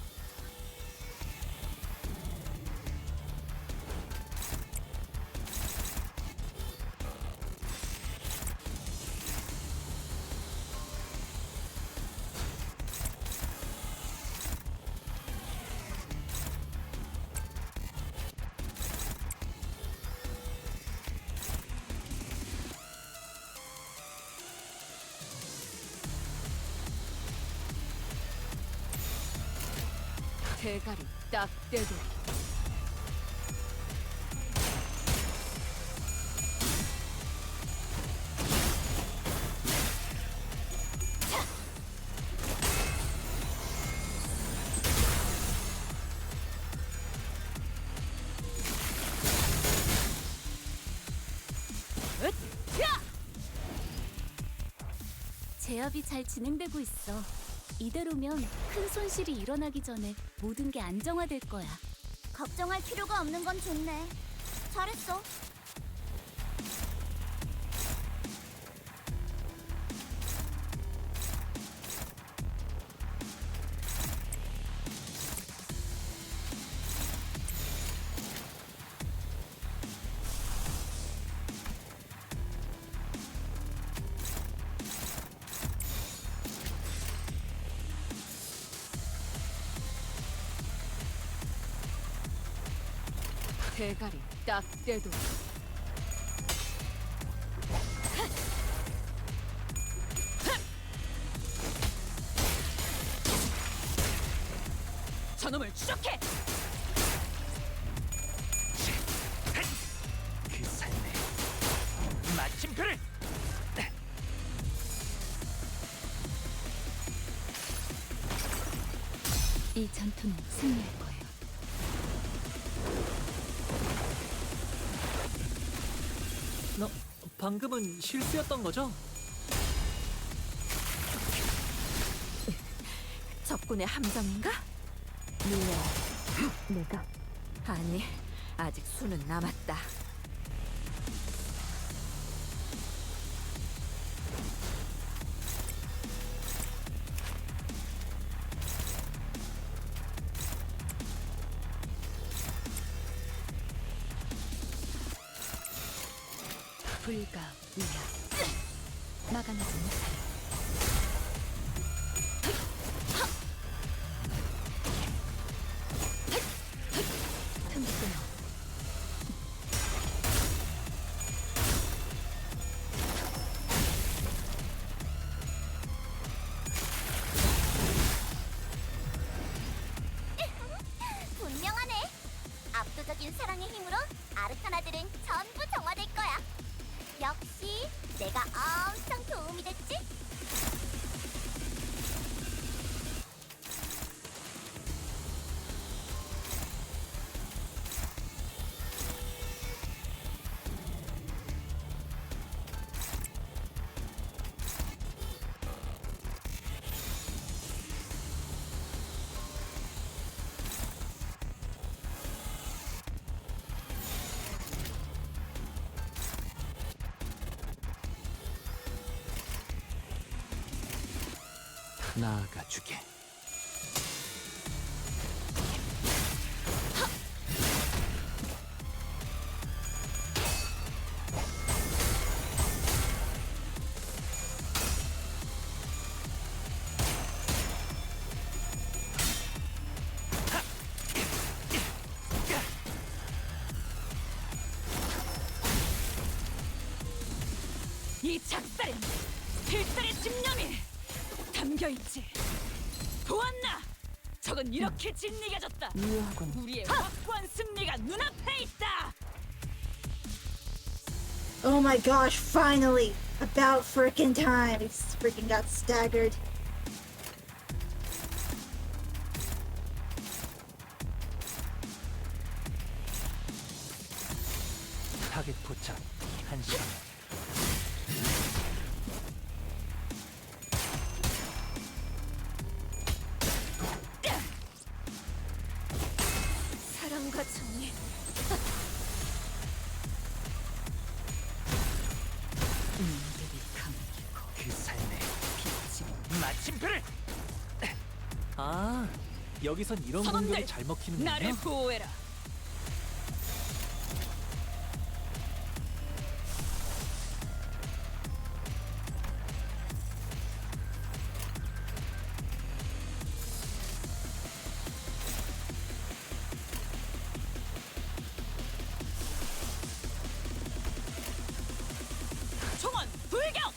대가리 딱 떼고 제압이 잘 진행되고 있어. 이대로면 큰 손실이 일어나기 전에 모든 게 안정화될 거야. 걱정할 필요가 없는 건 좋네. 잘했어. 대가리 딱 떼도 저놈을 추적해! 그 삶에 마침표를. 이 전투는 승리할 거예요. 너 방금은 실수였던 거죠? 적군의 함정인가? 내가 아니 아직 수는 남았다. 불가 위야 막아내지 못하리. 틈새 분명하네. 압도적인 사랑의 힘으로 아르카나들은 전부 정화될 거야. 역시 내가 엄청 도움이 됐지? 나아가 주게. 이 작살엔 필살의 집념이 담겨있지. 보았나? 적은 이렇게 진리가졌다. 우리의 확고한 승리가 눈앞에 있다. Oh my gosh, finally! About frickin' time! He freaking got staggered. 타겟 포착 1시간. 사랑과 정의. 놈들이 감기고 그 삶에 빛이 마침표를. 아, 여기선 이런 선원들, 공격이 잘 먹히는군요. 나를 보호해라. 총원 불격!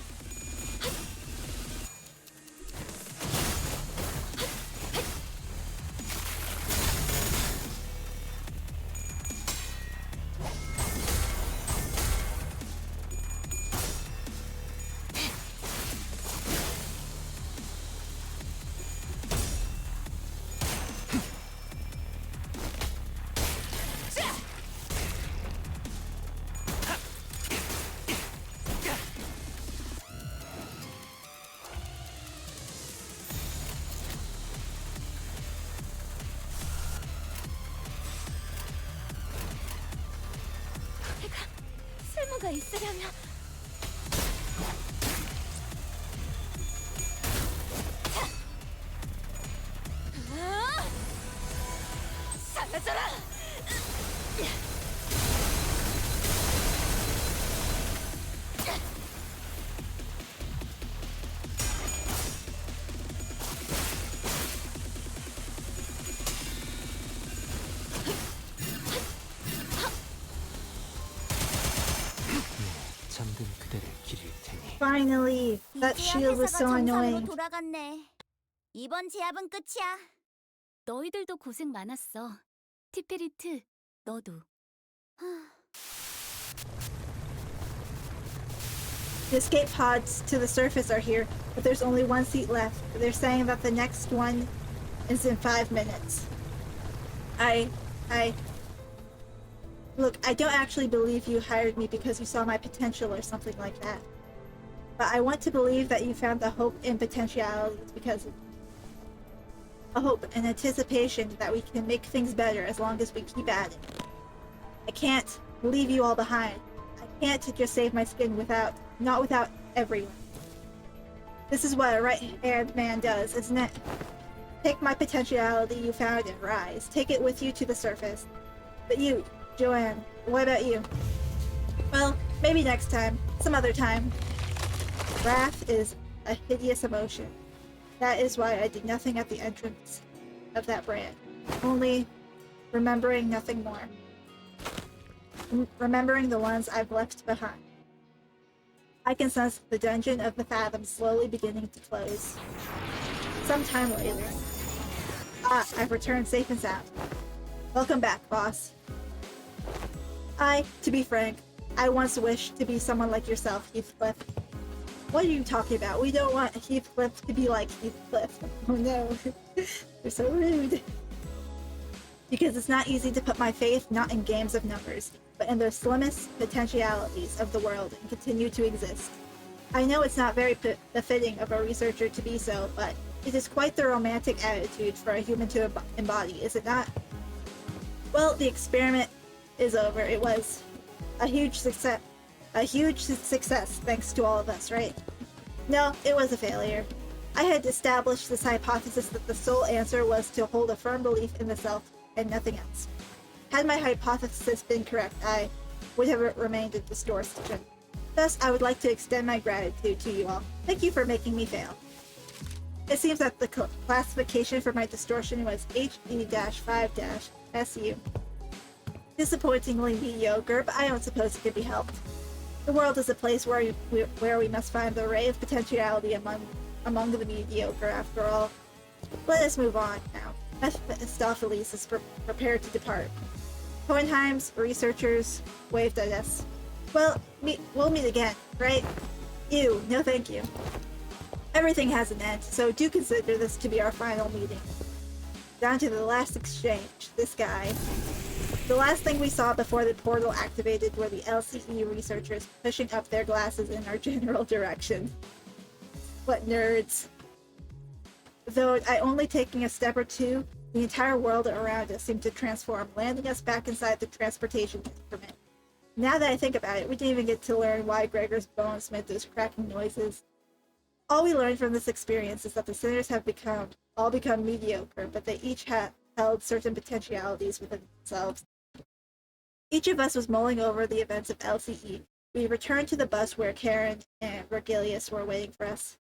쓸모가 있으려면 사라져라! Finally! That 이제야 shield was 회사가 so 정상으로 annoying. 돌아갔네. 이번 제압은 끝이야. 너희들도 고생 많았어. 티페리트, 너도. The escape pods to the surface are here, but there's only one seat left. They're saying that the next one is in 5 minutes. Look, I don't actually believe you hired me because you saw my potential or something like that. But I want to believe that you found the hope in potentialities because of a hope and anticipation that we can make things better as long as we keep at it. I can't leave you all behind. I can't just save my skin not without everyone. This is what a right-hand man does, isn't it? Take my potentiality you found and rise. Take it with you to the surface. But you, Joanne, what about you? Well, maybe next time. Some other time. Wrath is a hideous emotion. That is why I did nothing at the entrance of that brand. Only remembering nothing more. Remembering the ones I've left behind. I can sense the dungeon of the Fathoms slowly beginning to close. Sometime later. Ah, I've returned safe and sound. Welcome back, boss. To be frank, I once wished to be someone like yourself, Heathcliff. What are you talking about? We don't want Heathcliff to be like Heathcliff. Oh no. You're so rude. Because it's not easy to put my faith not in games of numbers, but in the slimmest potentialities of the world and continue to exist. I know it's not very befitting of a researcher to be so, but it is quite the romantic attitude for a human to embody, is it not? Well, the experiment is over. It was a huge success. A huge success thanks to all of us, right? No, it was a failure. I had established this hypothesis that the sole answer was to hold a firm belief in the self and nothing else. Had my hypothesis been correct, I would have remained a distortion. Thus, I would like to extend my gratitude to you all. Thank you for making me fail. It seems that the classification for my distortion was HE-5-SU. Disappointingly mediocre, but I don't suppose it can be helped. The world is a place where we must find the ray of potentiality among the mediocre, after all. Let us move on now. Mephistopheles is prepared to depart. Hohenheim's researchers waved at us. Well, we'll meet again, right? Ew, no thank you. Everything has an end, so do consider this to be our final meeting. Down to the last exchange, this guy. The last thing we saw before the portal activated were the LCE researchers pushing up their glasses in our general direction. What nerds. Though I only taking a step or two, the entire world around us seemed to transform, landing us back inside the transportation instrument. Now that I think about it, we didn't even get to learn why Gregor's bones made those cracking noises. All we learned from this experience is that the sinners have all become mediocre, but they each held certain potentialities within themselves. Each of us was mulling over the events of LCE. We returned to the bus where Karen and Vergilius were waiting for us.